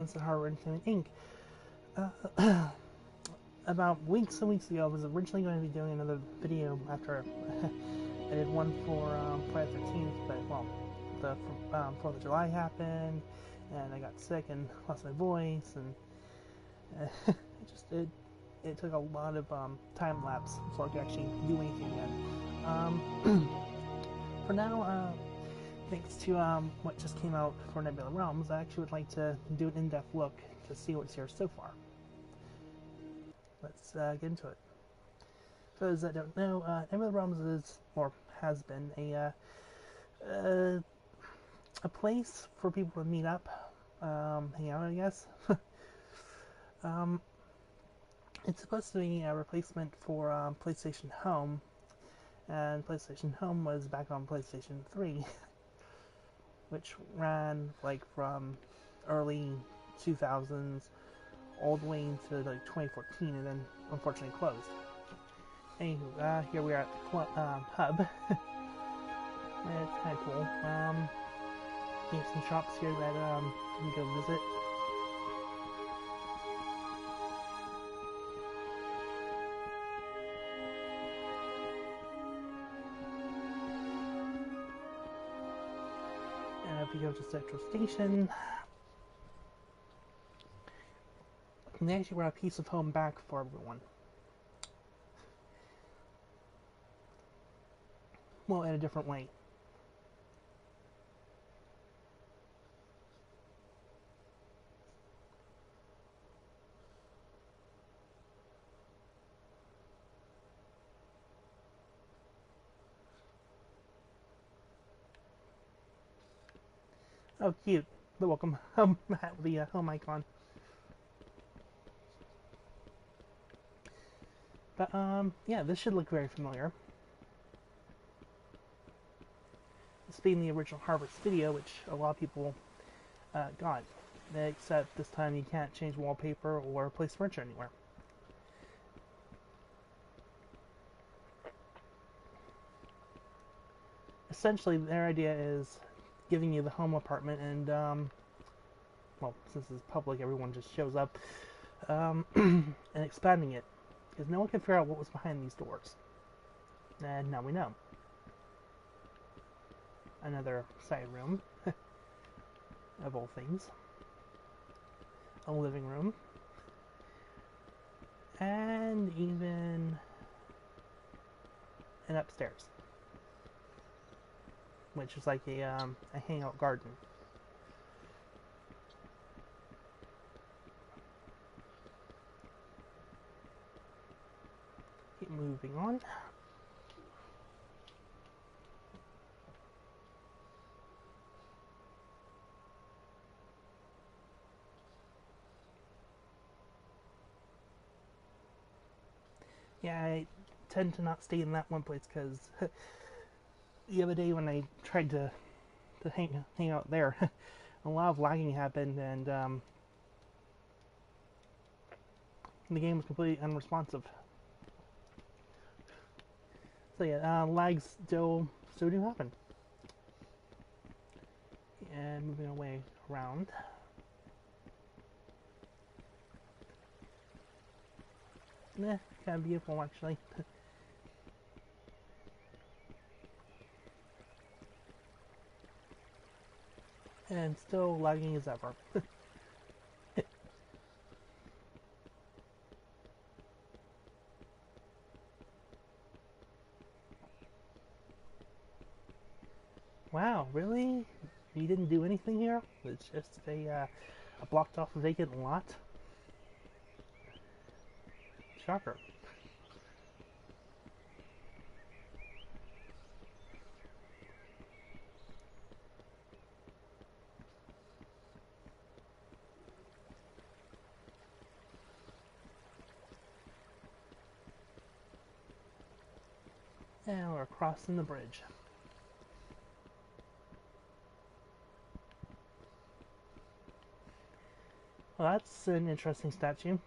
Mr. Harbor Entertainment Inc. About weeks and weeks ago, I was originally going to be doing another video after I did one for Friday the 13th, but well, the 4th of July happened, and I got sick and lost my voice, and it took a lot of time lapse before I could actually do anything again. For now, thanks to what just came out for Nebula Realms, I actually would like to do an in-depth look to see what's here so far. Let's get into it. For those that don't know, Nebula Realms is, or has been, a place for people to meet up, hang out, I guess. It's supposed to be a replacement for PlayStation Home, and PlayStation Home was back on PlayStation 3, which ran like from early 2000s all the way into like 2014, and then unfortunately closed. Anywho, here we are at the hub. It's kind of cool. We have some shops here that you can go visit. If you go to Central Station, and they actually brought a piece of home back for everyone. Well, in a different way. Oh, cute. The welcome the home icon. But, yeah, this should look very familiar. This being the original Harvest video, which a lot of people got. Except this time you can't change wallpaper or place furniture anywhere. Essentially, their idea is giving you the home apartment and, well, since it's public, everyone just shows up, and expanding it. Because no one can figure out what was behind these doors. And now we know. Another side room, of all things. A living room. And even an upstairs, which is like a hangout garden. Keep moving on. Yeah, I tend to not stay in that one place because the other day when I tried to hang out there, a lot of lagging happened, and the game was completely unresponsive. So yeah, lags still do happen. And moving away around. Kind of beautiful actually. And still lagging as ever. Wow, really? You didn't do anything here? It's just a blocked off vacant lot? Shocker. And we're crossing the bridge. Well, that's an interesting statue.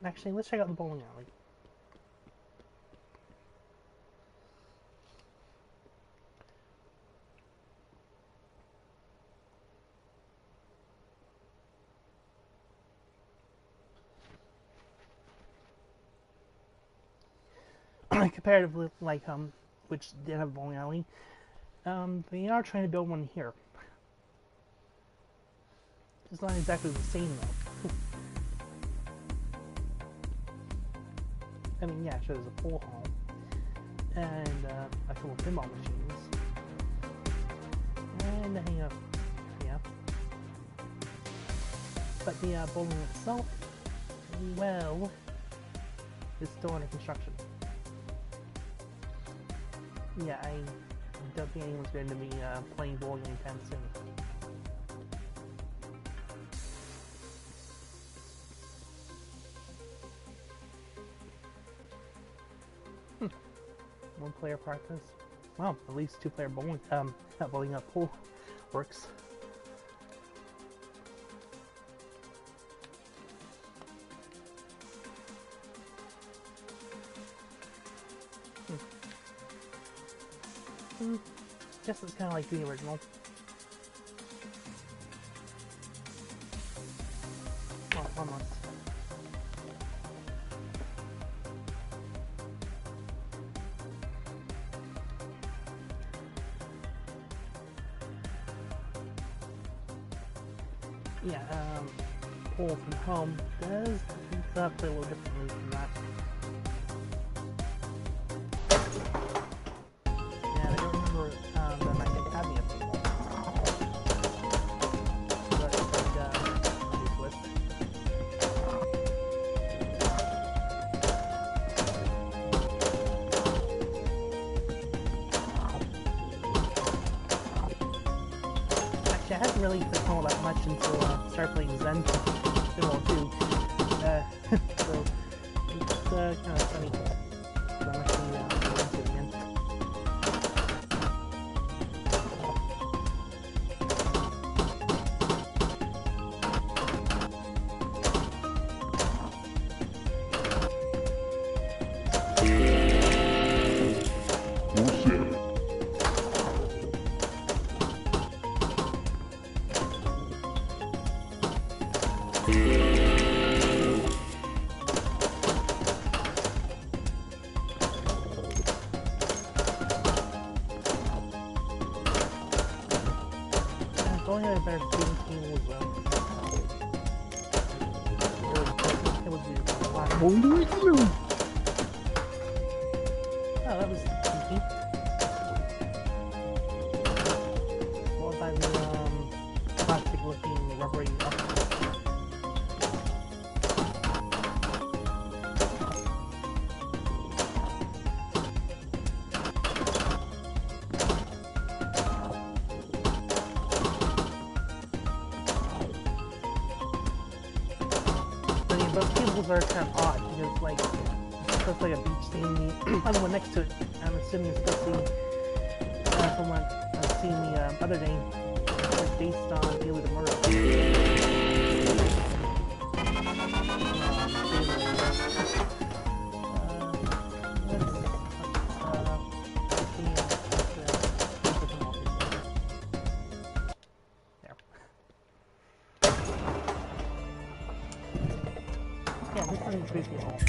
Actually, let's check out the bowling alley. Comparatively, like which did have a bowling alley, they are trying to build one here. It's not exactly the same though. I mean, yeah, sure, there's a pool hall and a couple of pinball machines, and yeah. But the bowling itself, well, is still under construction. Yeah, I don't think anyone's going to be playing bowling anytime soon. One player practice. Well, at least two player bowling. Not bowling, pool works. Guess it's kind of like the original. Well, almost. Yeah, pull from home does play a little differently from that. And I don't remember them actually having a pinball. But it's like a twist. Actually, I hadn't really played all that much until started playing Zen pinball too. So it's kind of funny. So I'm actually going into it again. Going at a better shooting team was it was the last one. Oh, that was easy. Followed by the plastic looking rubbery up. Those tables are kind of odd because, like, it's supposed to be like a beach theme. The other one next to it, I'm assuming it's supposed to be, from what I've seen the other day, it's based on Daily the Murder. Yeah, this isn't creepy at all.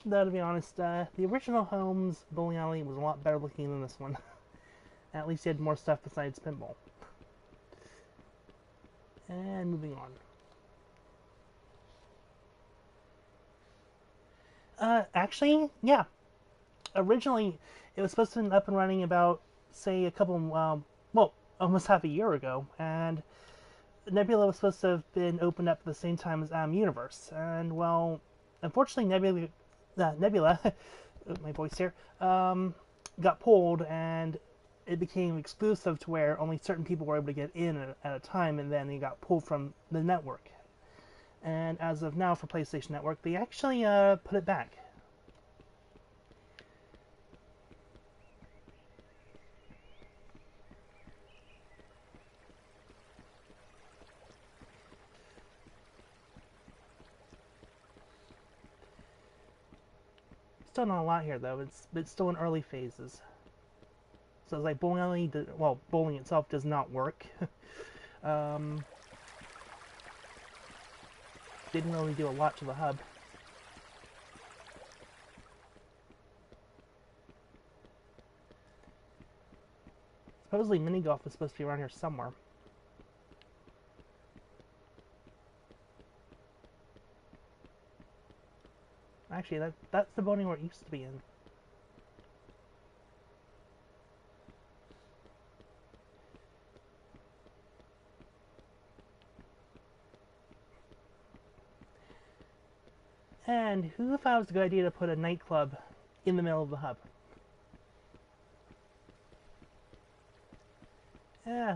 Though, to be honest, the original Holmes bowling alley was a lot better looking than this one. At least he had more stuff besides pinball. And moving on. Actually, yeah. Originally, it was supposed to be up and running about, say, a couple, well, almost half a year ago, and Nebula was supposed to have been opened up at the same time as Universe, and, well, unfortunately, Nebula, my voice here, got pulled, and it became exclusive to where only certain people were able to get in at a time, and then it got pulled from the network. And as of now, for PlayStation Network, they actually put it back. still not a lot here though. It's still in early phases. So it's like bowling alley. Well, bowling itself does not work. Didn't really do a lot to the hub. Supposedly mini golf is supposed to be around here somewhere. Actually, that's the boating where it used to be in. And who thought it was a good idea to put a nightclub in the middle of the hub?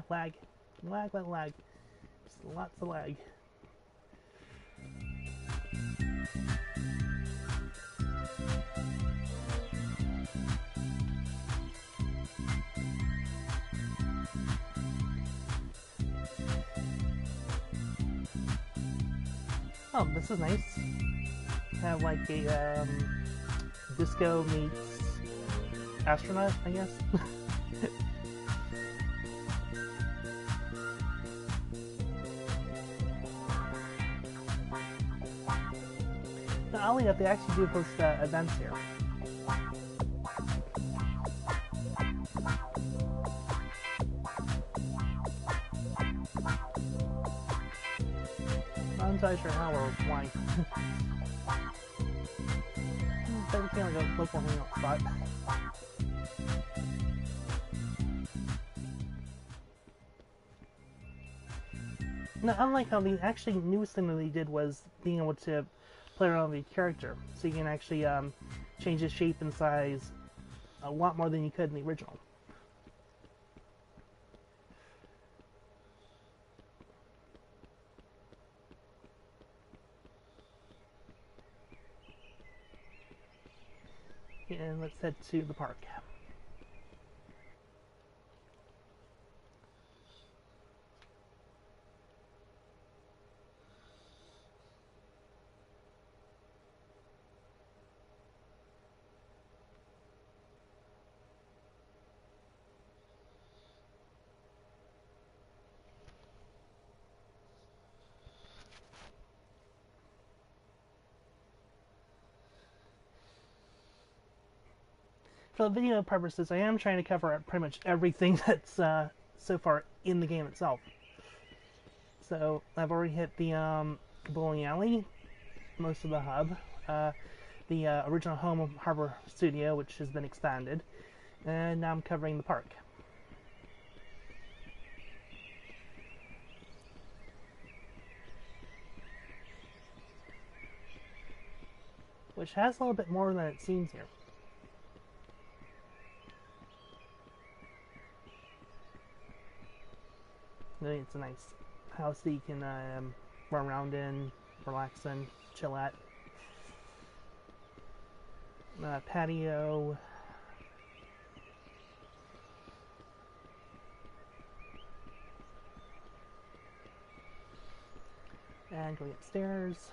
Lag. Lag. Just lots of lag. Oh, this is nice. Have like a disco meets astronaut, I guess. Not only that, they actually do host events here. Not entirely sure how or why. Doesn't seem like a local hangout spot. Now, unlike how the actually newest thing that they did was being able to play around with the character, so you can actually change his shape and size a lot more than you could in the original. And let's head to the park. For the video purposes, I am trying to cover pretty much everything that's so far in the game itself. So I've already hit the bowling alley, most of the hub, the original home of Harbor Studio, which has been expanded, and now I'm covering the park. Which has a little bit more than it seems here. It's a nice house that you can run around in, relax in, chill at. Patio. And going upstairs.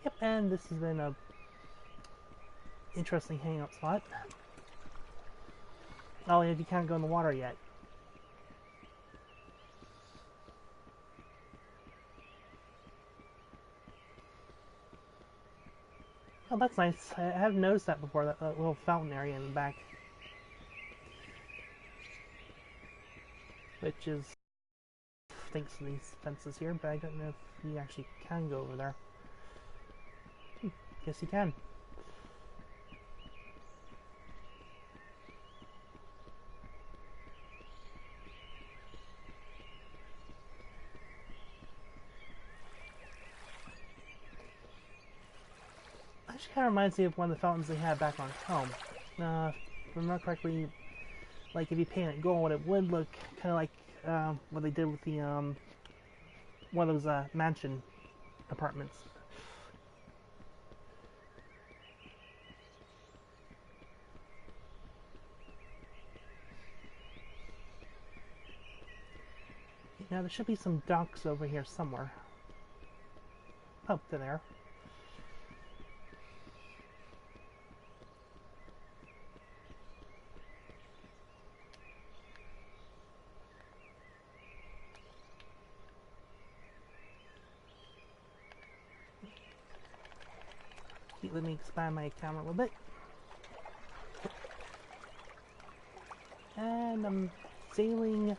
Yep, and this has been a interesting hangout spot. Oh, and you can't go in the water yet. Oh, that's nice. I haven't noticed that before, that little fountain area in the back. Which is thanks to these fences here, but I don't know if you actually can go over there. Guess you can. kind of reminds me of one of the fountains they had back on home. If I remember correctly, like if you paint it gold, it would look kind of like what they did with the one of those mansion apartments. Now there should be some docks over here somewhere. Oh, they're there. Let me expand my camera a little bit. And I'm sailing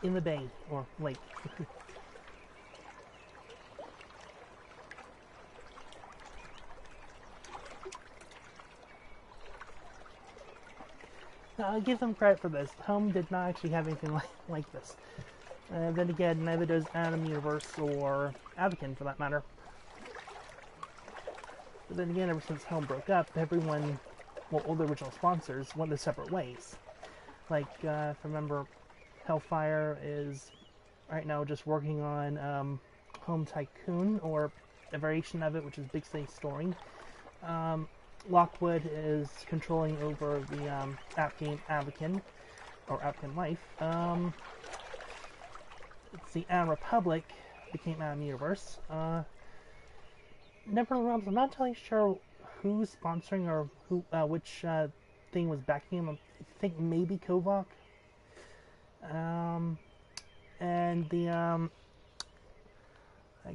in the bay, or lake. Now, I'll give them credit for this. Home did not actually have anything like this. Then again, neither does Atom Universe or Avakin, for that matter. But then again, ever since Home broke up, everyone, well, all the original sponsors went their separate ways. Like, if I remember, Hellfire is right now just working on Home Tycoon, or a variation of it, which is Big City Story. Lockwood is controlling over the app game Avakin, or Avakin Life. It's the Atom Republic became Atom Universe. Nebula Realms, I'm not entirely sure who's sponsoring or who, which thing was backing him. I think maybe Kovok. And the, I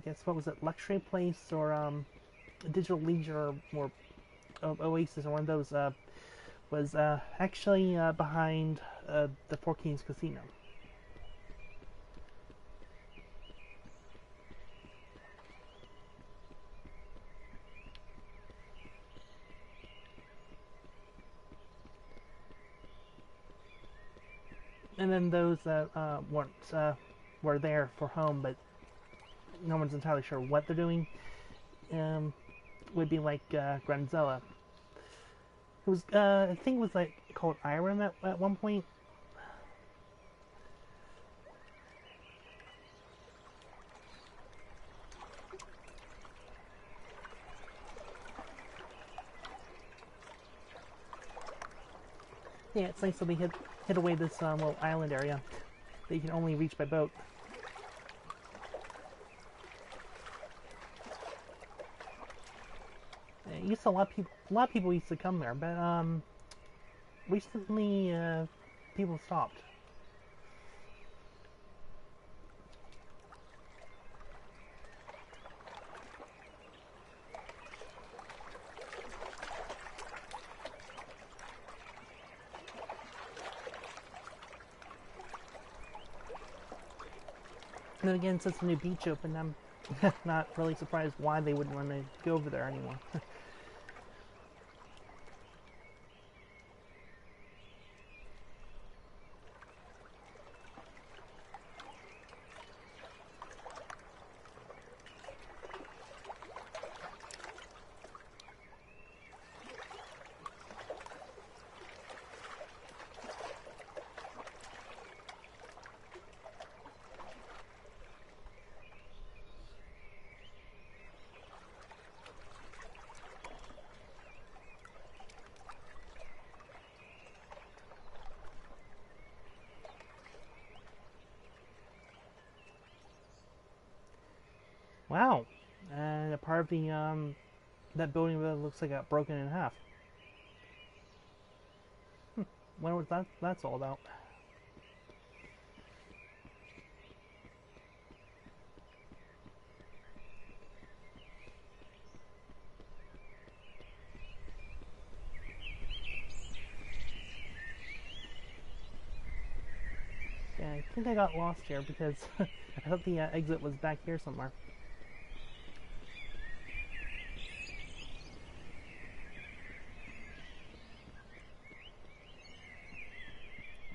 guess, what was it, Luxury Place, or Digital Leisure, or Oasis, or one of those, was actually behind the Four Kings Casino. And then those that weren't were there for Home, but no one's entirely sure what they're doing, would be like Granzella. It was, I think it was like called Irem at one point. Yeah, it's nice that they hit away this little island area that you can only reach by boat. It used to, a lot of people used to come there, but recently people stopped. And then again, since the new beach opened, I'm not really surprised why they wouldn't want to go over there anymore. Wow, and a part of the that building that looks like it got broken in half. Wonder what that's all about. Yeah, I think I got lost here because I thought the exit was back here somewhere.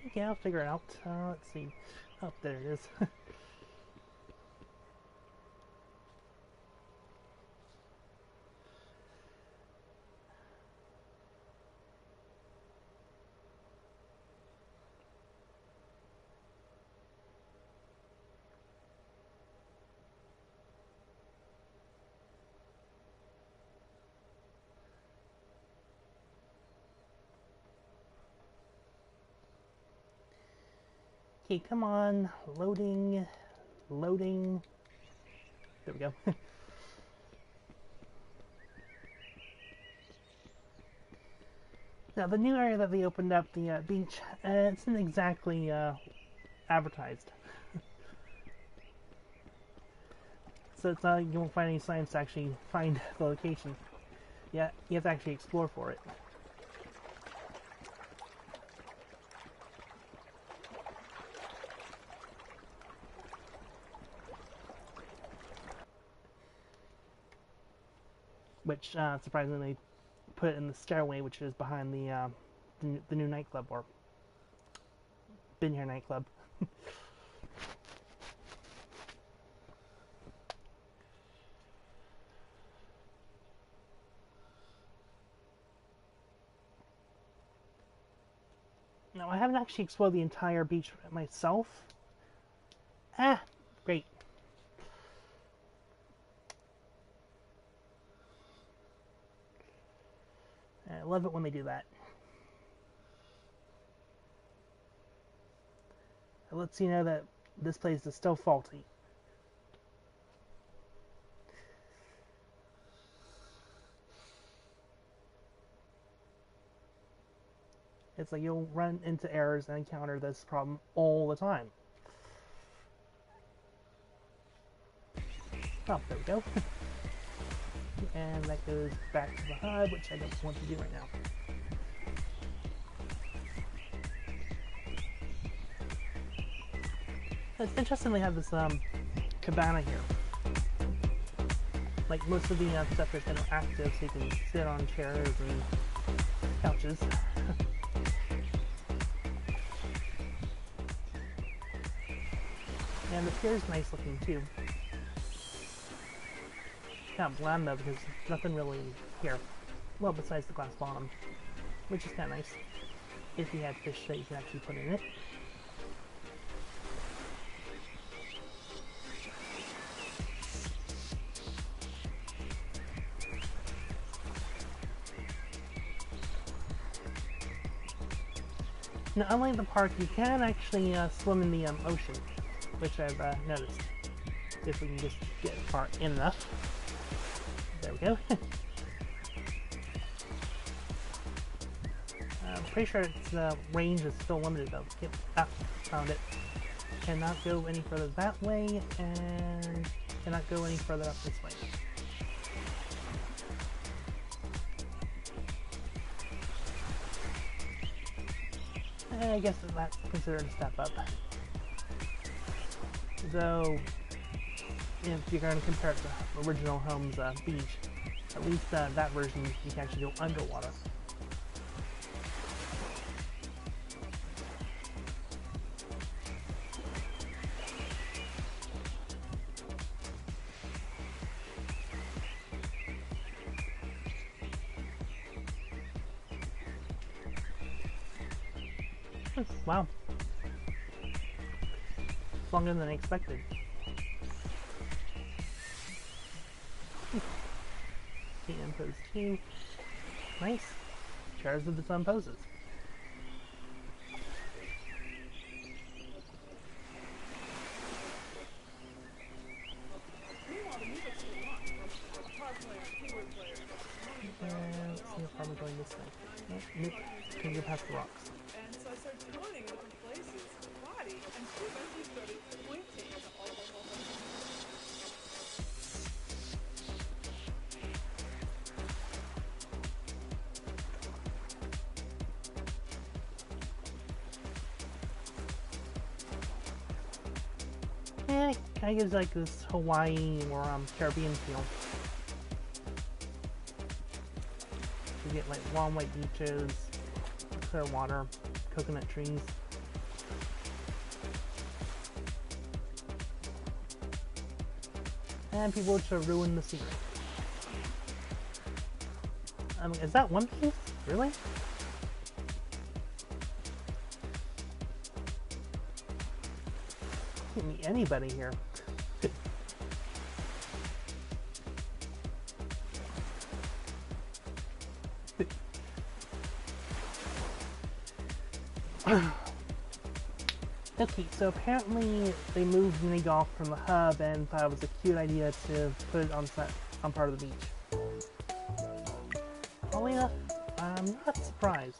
Okay, I'll figure it out. Let's see. Oh, there it is. Okay, come on. Loading. Loading. There we go. Now, the new area that they opened up, the beach, it isn't exactly advertised. So it's not, you won't find any signs to actually find the location. Yeah, you have to actually explore for it. Which, surprisingly, put it in the stairway, which is behind the new nightclub, or Been Here nightclub. Now, I haven't actually explored the entire beach myself. Ah, great. I love it when they do that. It lets you know that this place is still faulty. It's like you'll run into errors and encounter this problem all the time. Oh, there we go. And that goes back to the HUD, which I don't want to do right now. It's interesting they have this cabana here. Like most of the stuff is kind of active, so you can sit on chairs and couches. And the pier is nice looking too. Kind of bland though, because there's nothing really here. Well, besides the glass bottom, which is kind of nice. If you had fish that you can actually put in it. Now, unlike the park, you can actually swim in the ocean, which I've noticed. If we can just get far in enough. There we go. I'm pretty sure its range is still limited though. Yep, found it. Cannot go any further that way, and cannot go any further up this way. I guess that's considered a step up. Though, if you're going to compare it to original Home's beach, at least that version you can actually go underwater. Wow. It's longer than I expected. And pose 2. Nice. Chairs with its own poses. And let's see if I'm going this way. Nope. Can go past the rocks. And so I started pointing in different places, body, and she eventually started pointing. Yeah, it kind of gives like this Hawaii or Caribbean feel. You get like long white beaches, clear water, coconut trees. And people to ruin the scenery. Is that One Piece? Really? Can't meet anybody here. Okay, so apparently they moved mini golf from the hub and thought it was a cute idea to put it on part of the beach. Oddly enough, I'm not surprised.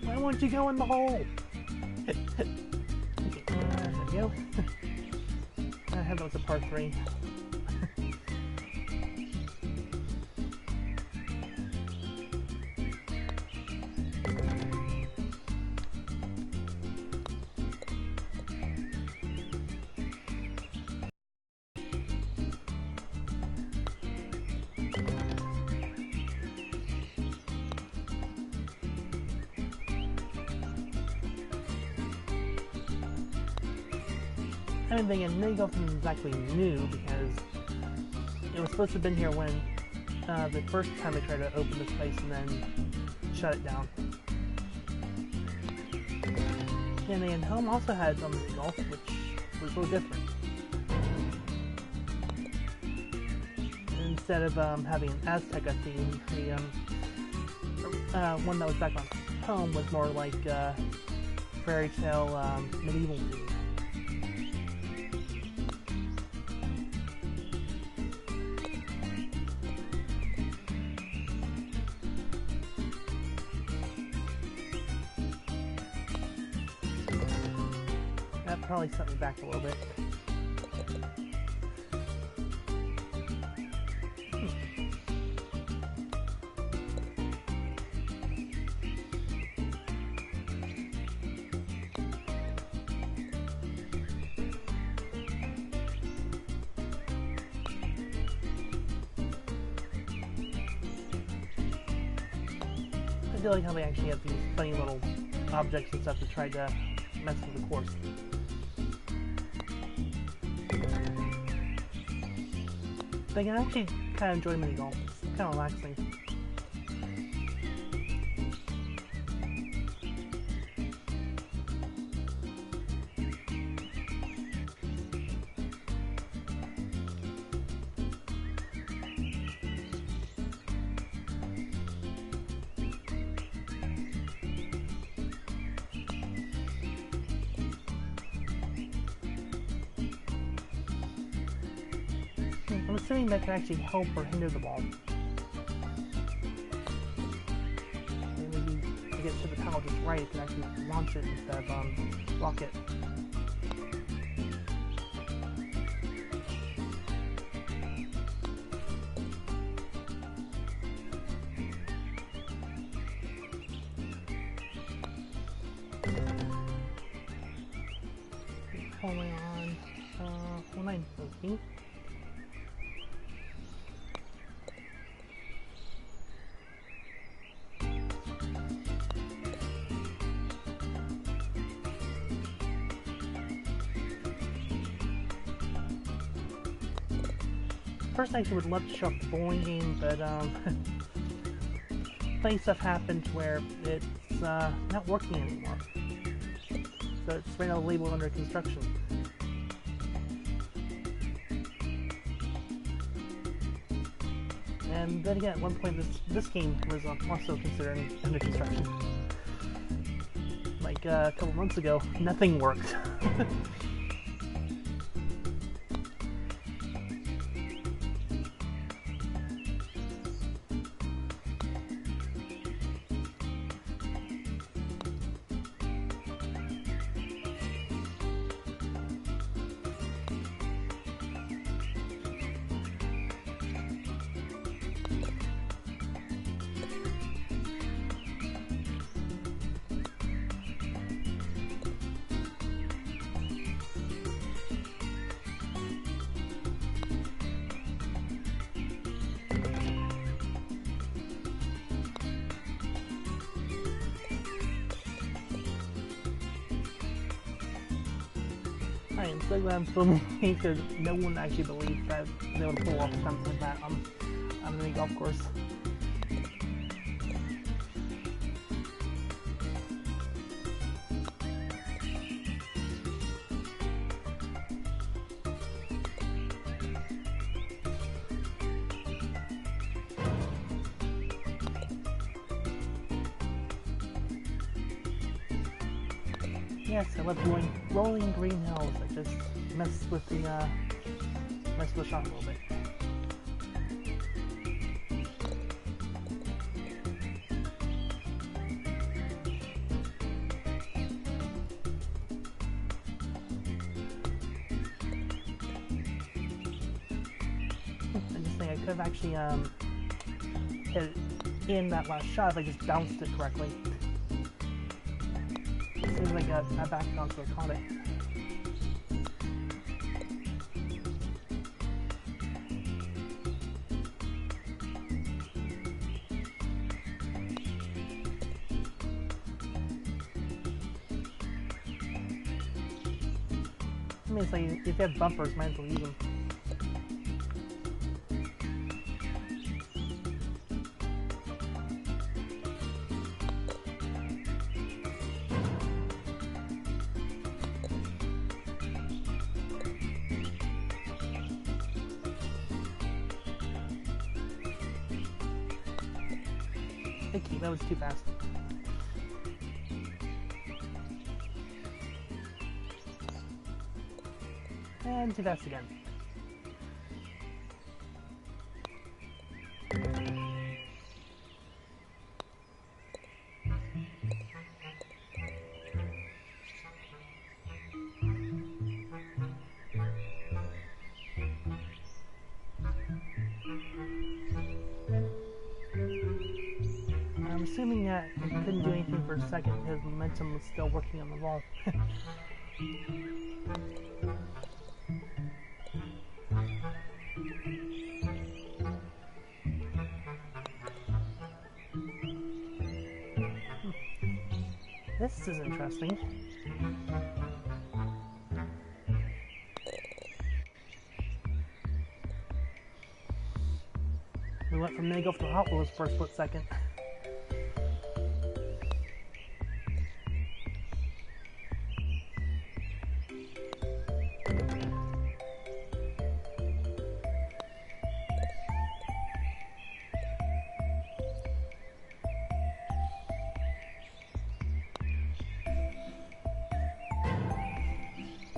Why won't you go in the hole? Okay, there we go. I had that was a part 3. I mean, again, mini golf isn't exactly new because it was supposed to have been here when the first time they tried to open this place and then shut it down. And then home also had some mini golf, which was a little different. Instead of having an Azteca theme, the one that was back on home was more like fairy tale medieval theme. That probably set me back a little bit. I do like how they actually have these funny little objects and stuff to try to mess with the course. But I can actually kind of enjoy mini golf. It's kind of relaxing. I'm assuming that can actually help or hinder the ball. And maybe to get to the towel just right, it can actually launch it instead of block it. Only on 190. First, I actually would love to show off the bowling game, but funny stuff happened where it's not working anymore. So it's right now labeled under construction. And then again, at one point, this game was also considered under construction. Like a couple months ago, nothing worked. I am so glad I'm filming because no one actually believes that I was able to pull off something like that. on the golf course. Yes, I love doing rolling green hills. I just mess with the shot a little bit. I just think I could have actually hit it in that last shot if I just bounced it correctly. Seems like a back bounce would have caught it. I mean, it's like if they have bumpers, might as well use them. Okay, that was too fast. And too fast again. I'm assuming that it couldn't do anything for a second because momentum was still working on the wall. This is interesting. We went from mini golf to Hot Wheels for a split second.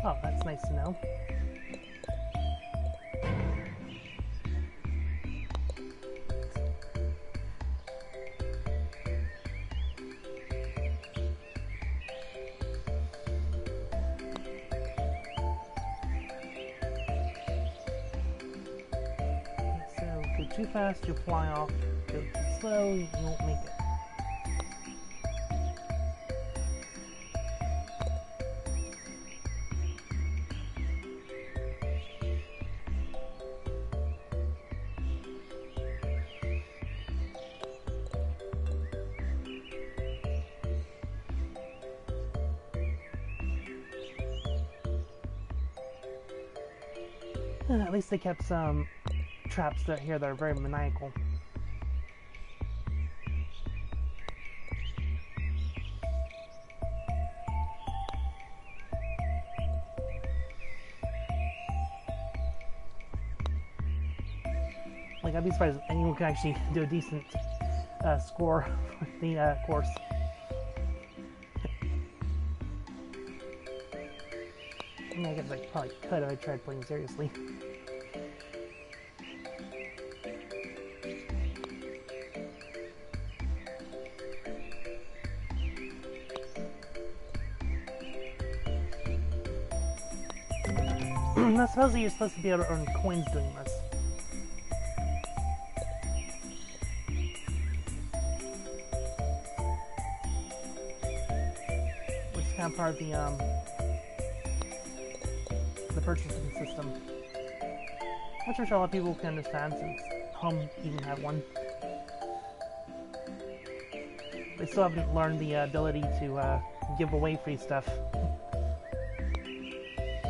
Oh, that's nice to know. So, go too fast, you'll fly off. Go too slow, you won't make it. At least they kept some traps that here that are very maniacal. Like, I'd be surprised if anyone could actually do a decent score with the course. I mean, I guess I probably could if I tried playing seriously. I suppose you're supposed to be able to earn coins doing this. Which is kind of part of the purchasing system. Which I'm sure a lot of people can understand since home even had one. They still haven't learned the ability to give away free stuff.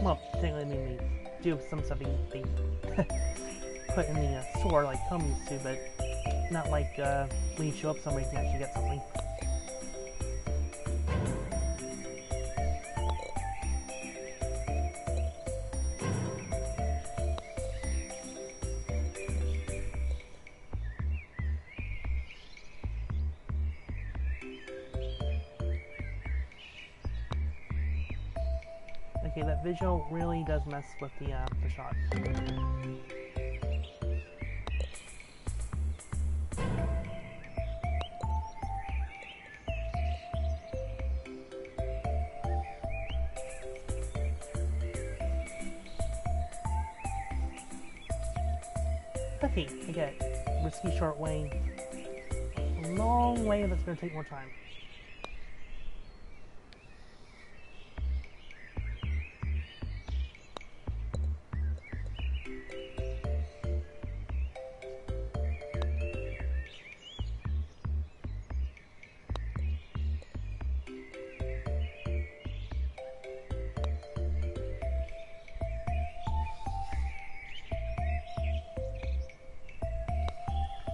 Well, technically, I mean, they do some stuff they put in the store like Home used to, but not like when you show up somewhere you can actually get something. Okay, that visual really does mess with the shot. Okay, I get it. Risky short way. A long way that's going to take more time.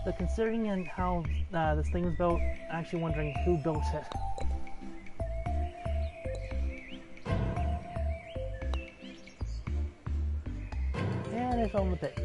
But considering how this thing was built, I'm actually wondering who built it. And it fell in the pit.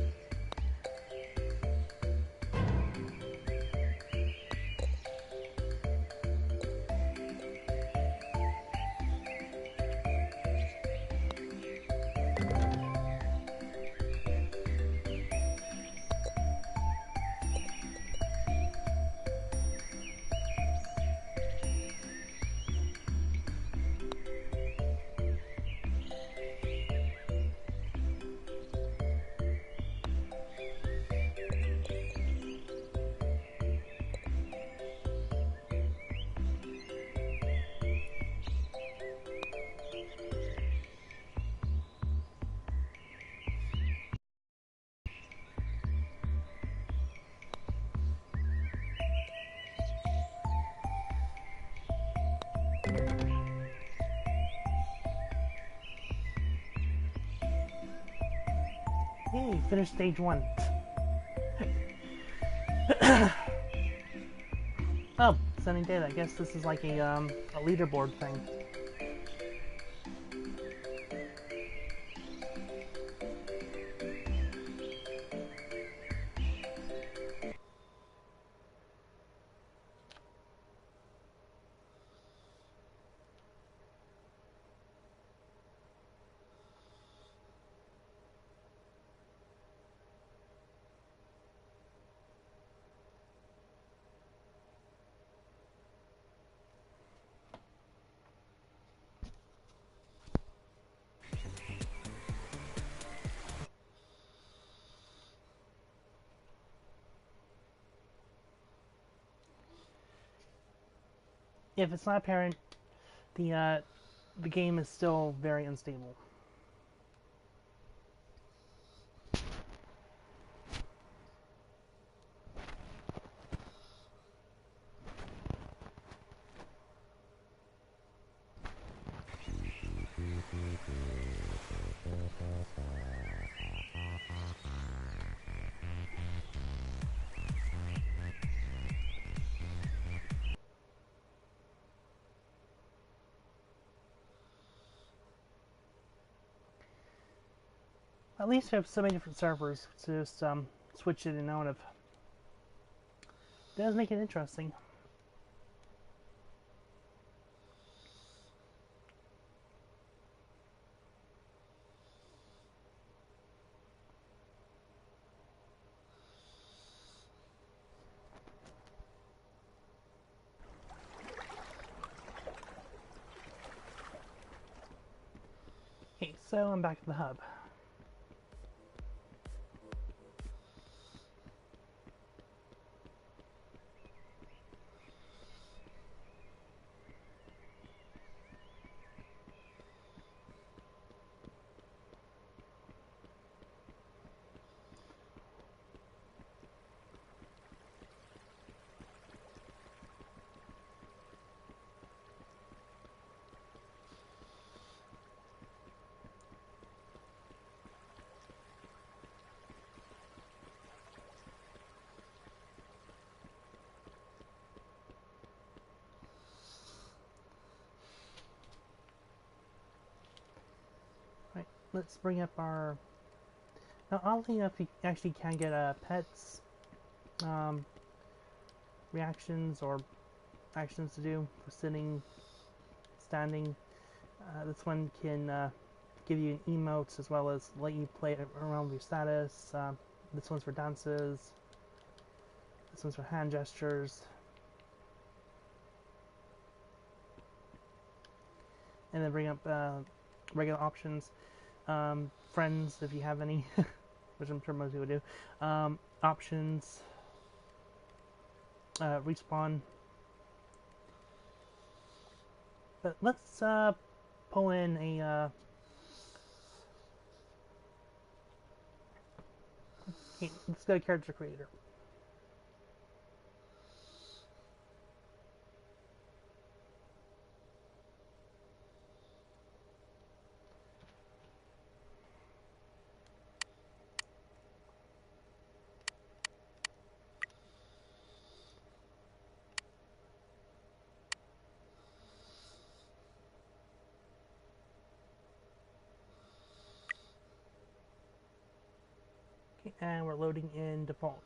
Hey, finished stage 1. Oh, sending data. I guess this is like a leaderboard thing. If it's not apparent, the game is still very unstable. At least we have so many different servers to just switch it in and out of. It does make it interesting. Okay, so I'm back at the hub. let's bring up our. Now, oddly enough, you actually can get pets um, reactions or actions to do for sitting, standing. This one can give you an emotes as well as let you play around with your status. This one's for dances. This one's for hand gestures. And then bring up regular options. Friends, if you have any, which I'm sure most people do. Options. Respawn. But let's pull in a. Let's go to character creator. Okay, and we're loading in default.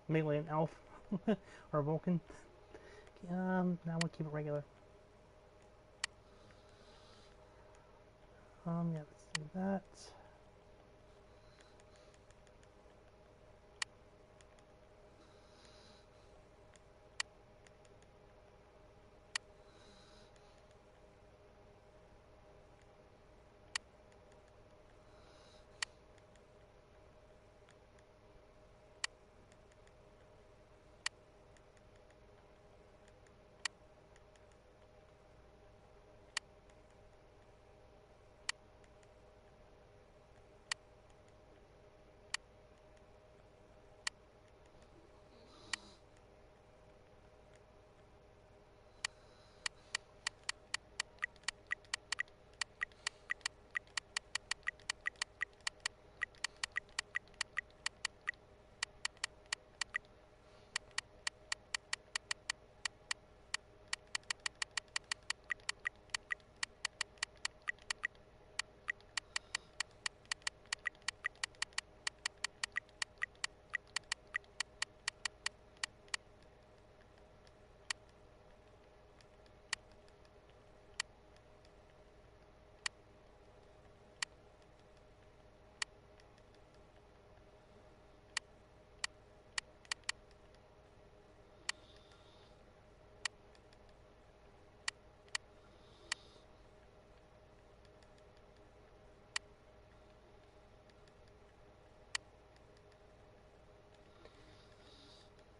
Mainly an elf or a Vulcan. Now we'll keep it regular. Yeah, let's do that.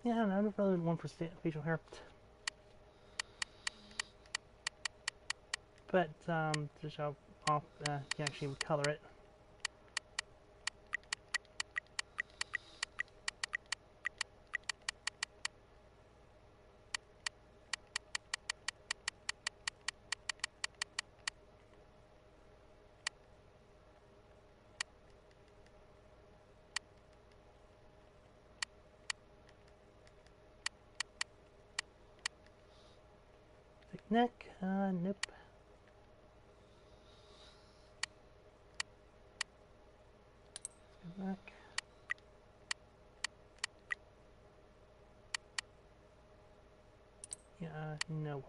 Yeah, no, I'd probably one for facial hair. But to show off, you can actually color it. Thick neck, nope. Back. Yeah, no.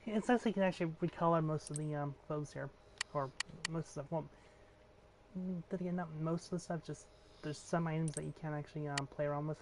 It says you can actually recolor most of the clothes here, or most of stuff. Well, then again, not most of the stuff. Just there's some items that you can actually play around with.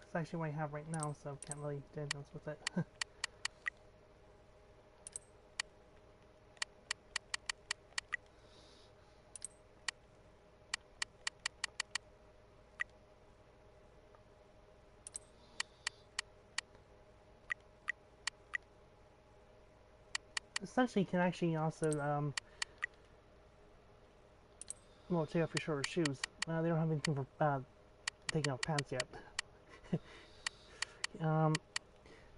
It's actually what I have right now, so can't really do anything else with it. Essentially, you can actually also well, take off your shorter shoes. They don't have anything for taking off pants yet.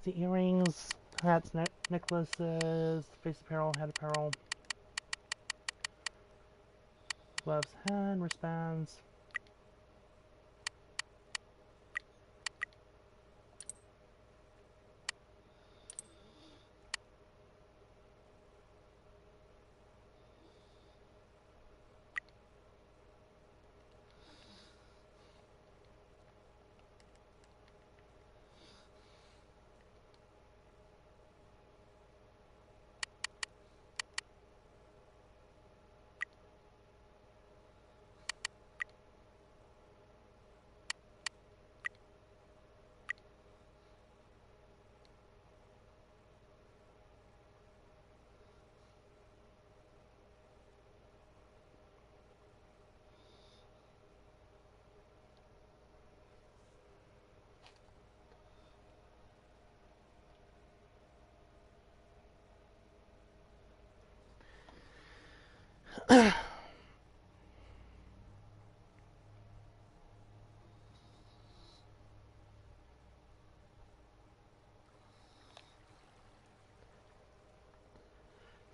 The earrings, hats, necklaces, face apparel, head apparel, gloves, hand wristbands.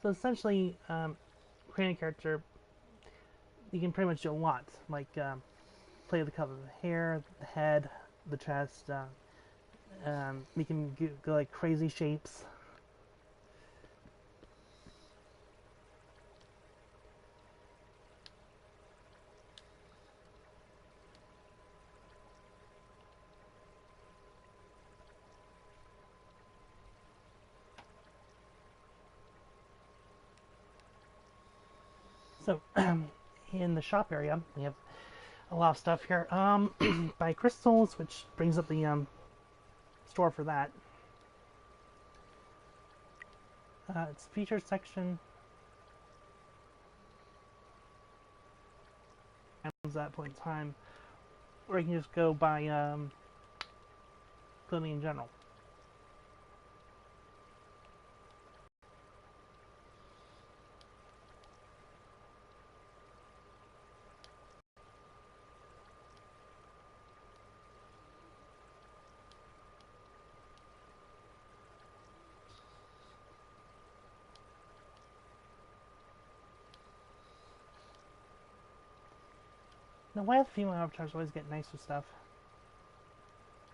So essentially, creating a character, you can pretty much do a lot. Like play with the color of the hair, the head, the chest. You can go like crazy shapes. So, in the shop area, we have a lot of stuff here. By crystals, which brings up the store for that. It's features section. At that point in time, or you can just go by clothing in general. Now, why do female avatars always get nicer stuff?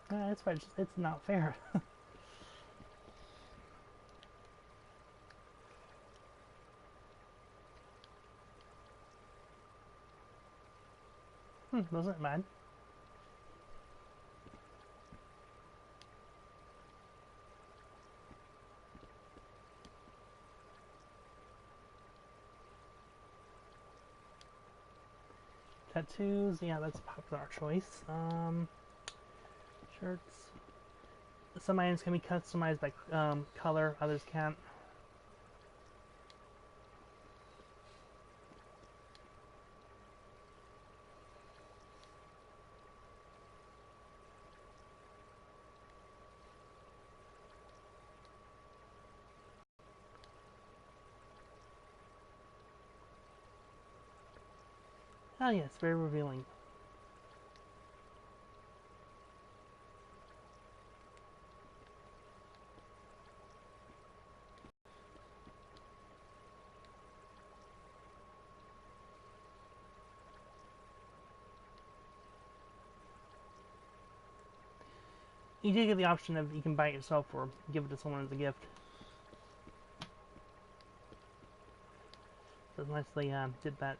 It's fine. It's not fair. Wasn't bad. Tattoos, yeah, that's a popular choice. Shirts. Some items can be customized by color, others can't. Oh yes, very revealing. You do get the option of you can buy it yourself or give it to someone as a gift. So it's nice they did that.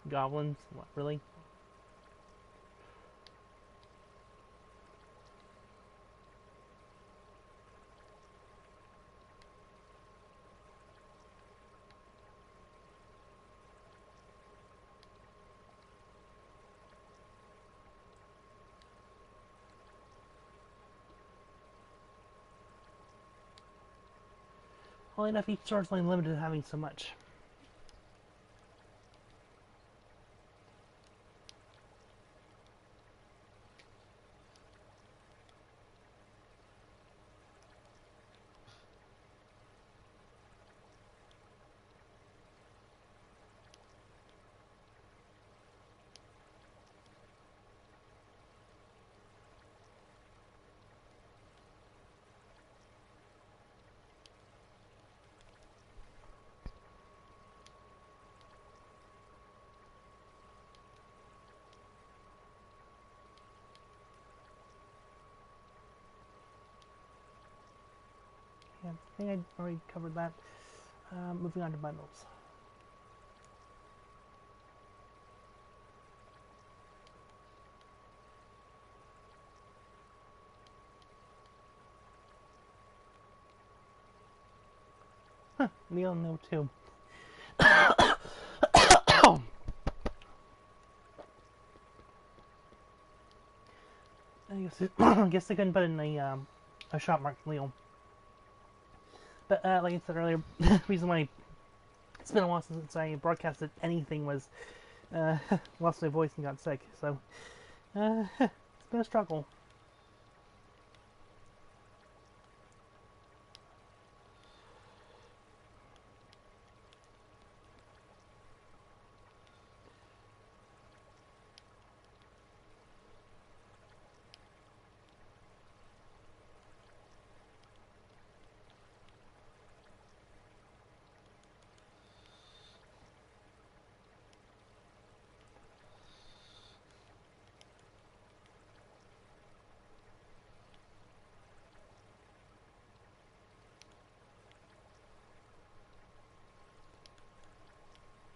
Goblins? What, really? Well, enough each store's only limited to having so much. Yeah, I think I already covered that. Moving on to bundles. Neil no too. I guess they couldn't put in a shop marked Leo. But like I said earlier, the reason why it's been a while since I broadcasted anything was lost my voice and got sick. So it's been a struggle.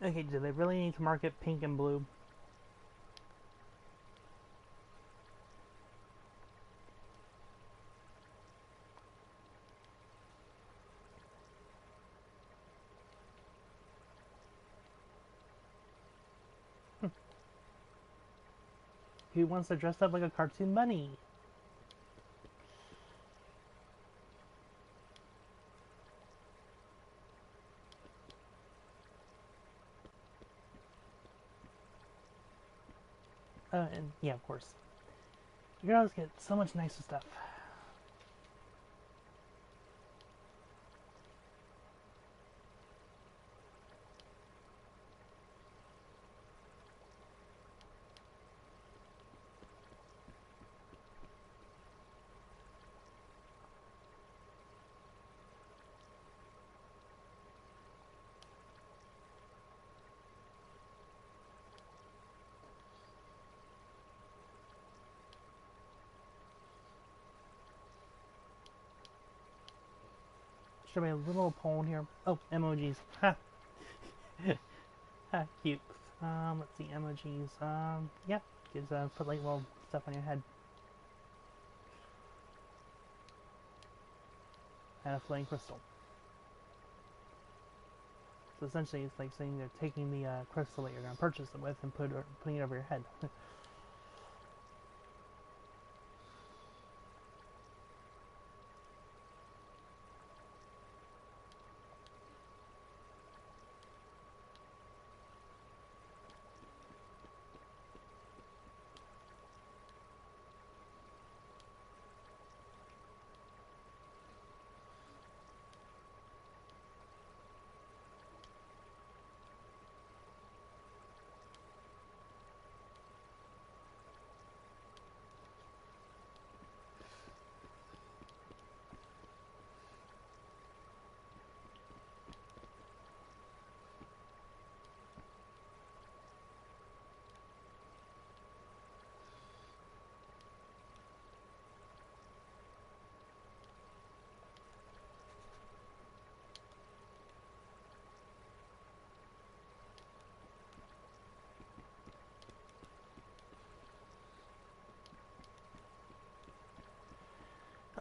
Okay, do they really need to market pink and blue? Who wants to dress up like a cartoon bunny? And yeah, of course. You can always get so much nicer stuff. Should be a little poll here. Oh, emojis. Ha! Ha, cute. Let's see, emojis. Yeah, just put like little stuff on your head. And a flame crystal. So essentially, it's like saying they're taking the crystal that you're going to purchase it with and putting it over your head.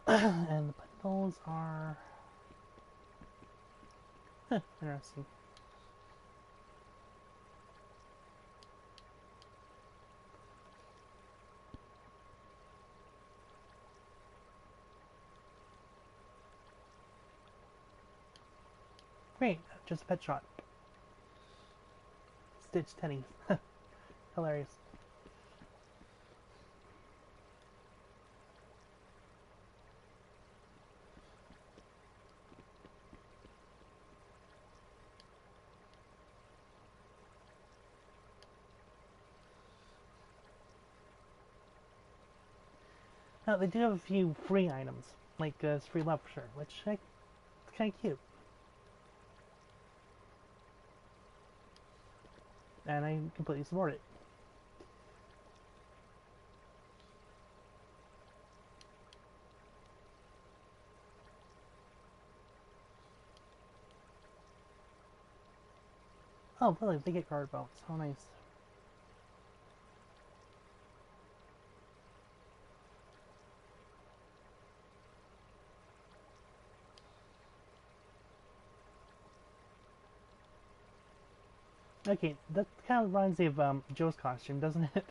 And the bundles are interesting. Great, just a pet shot. Stitch tennies. Hilarious. Now, they do have a few free items, like free lobster, which it's kind of cute. And I completely support it. Oh, really? They get card belts. How nice. Okay, that kind of reminds me of Joe's costume, doesn't it?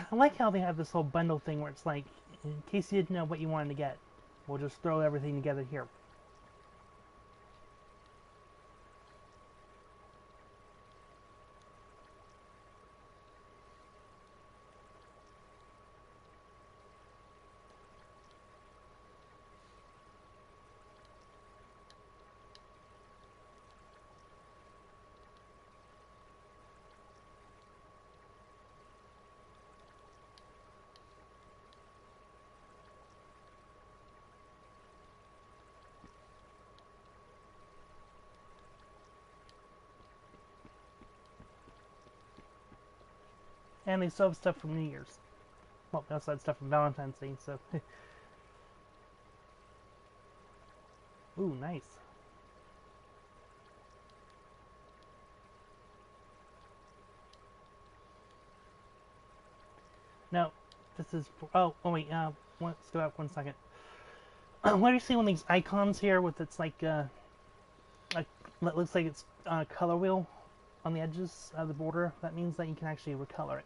I like how they have this whole bundle thing where it's like, in case you didn't know what you wanted to get, we'll just throw everything together here. And they still have stuff from New Year's. Well, they also had stuff from Valentine's Day, so. Ooh, nice. No, this is. Oh wait. Let's go back 1 second. What do you see on these icons here with its like it looks like it's color wheel on the edges of the border? That means that you can actually recolor it.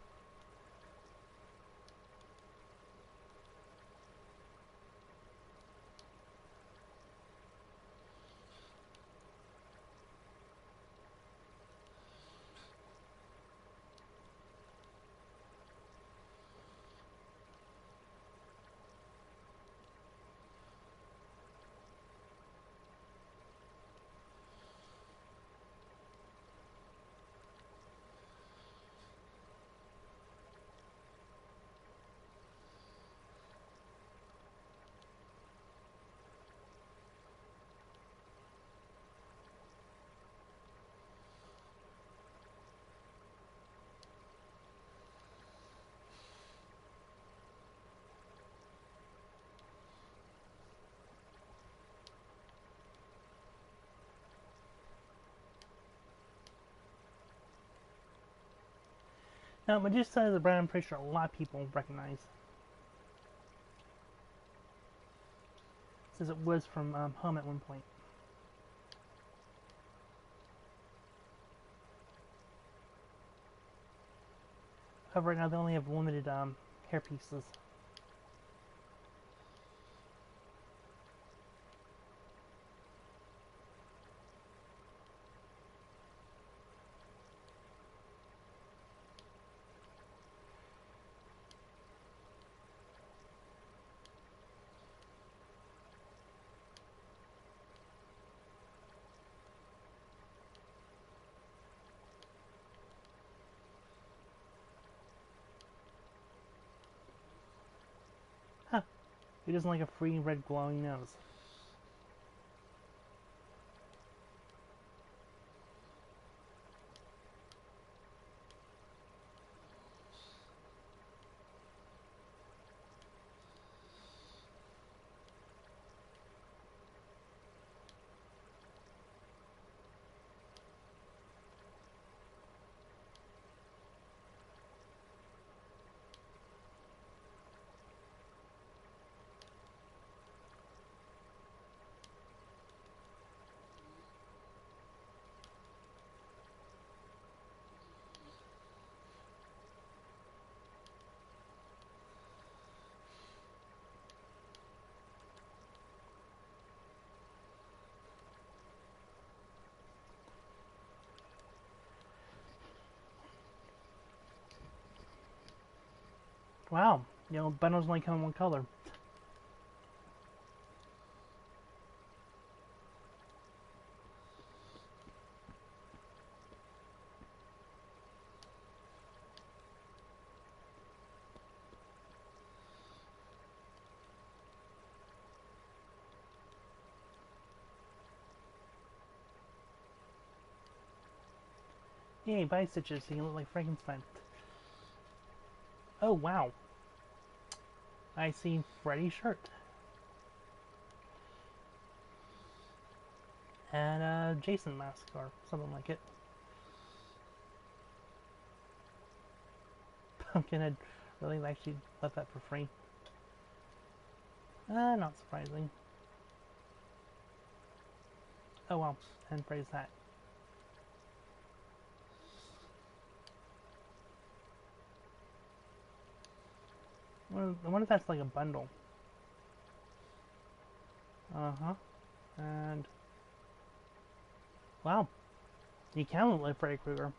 Now, Medusa is a brand I'm pretty sure a lot of people recognize, since it was from Home at one point. However, right now they only have limited hair pieces. Huh. He doesn't like a free red glowing nose. Wow, bundles only come in one color. Yay, buy stitches so you look like Frankenstein. Oh, wow. I see Freddy's shirt. And a Jason mask or something like it. Pumpkinhead really actually left that for free. Not surprising. Oh well, and praise that. I wonder if that's like a bundle. Uh-huh. And wow, you can look like Freddy Krueger.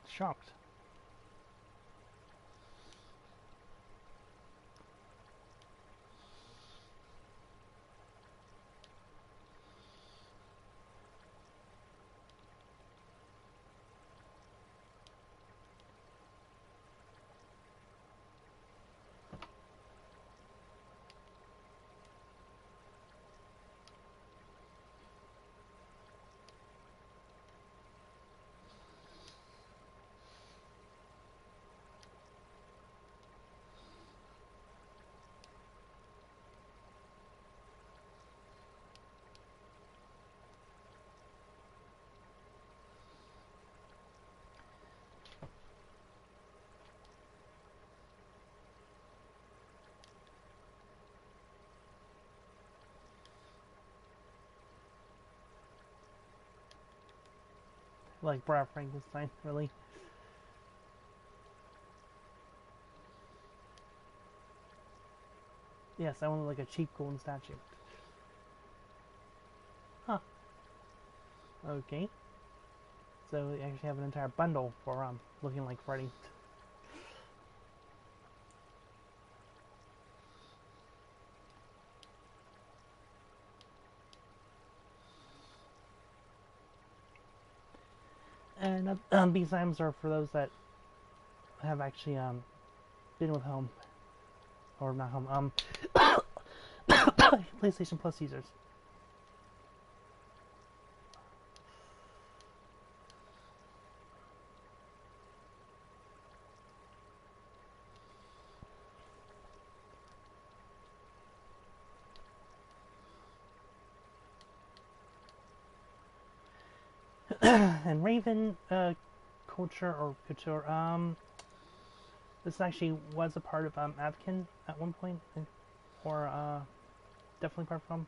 Shocked. Like Brad Frankenstein, really. Yes, I want like a cheap golden statue. Huh. Okay. So we actually have an entire bundle for looking like Freddy. And these items are for those that have actually been with home or not home PlayStation Plus users. And Raven culture or couture, this actually was a part of Avkin at one point, or definitely part from.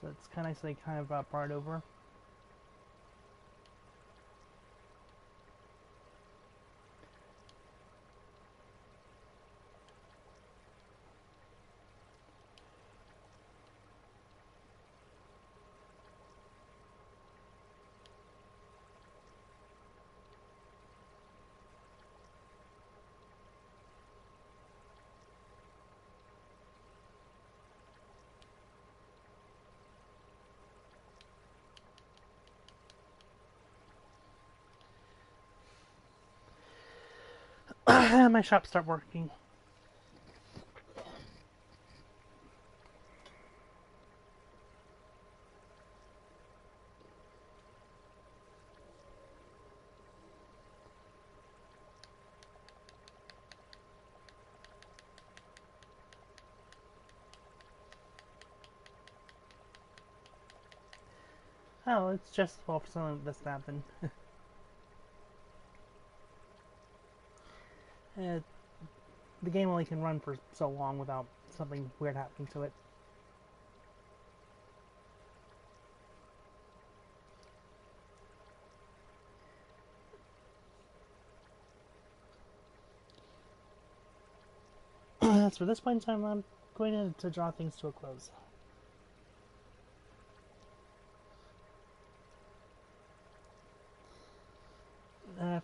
So it's kind of nice they kind of brought it over. My shop start working. Oh, it's just well for something that's happened. uh, the game only can run for so long without something weird happening to it. As for this point in time, I'm going to draw things to a close.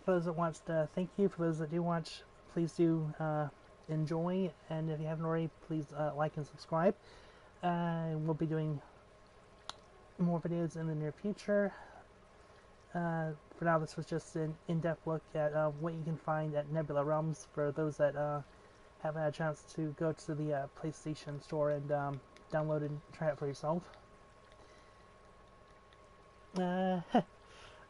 For those that watch, thank you. For those that do watch, please do enjoy, and if you haven't already, please like and subscribe. We'll be doing more videos in the near future. For now, this was just an in-depth look at what you can find at Nebula Realms for those that haven't had a chance to go to the PlayStation Store and download and try it for yourself.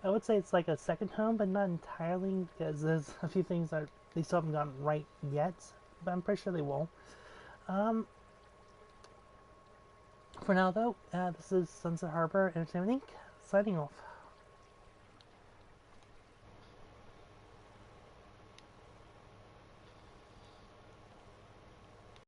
I would say it's like a second home, but not entirely, because there's a few things that they still haven't gotten right yet, but I'm pretty sure they will. For now, though, this is Sunset Harbor Entertainment Inc. signing off.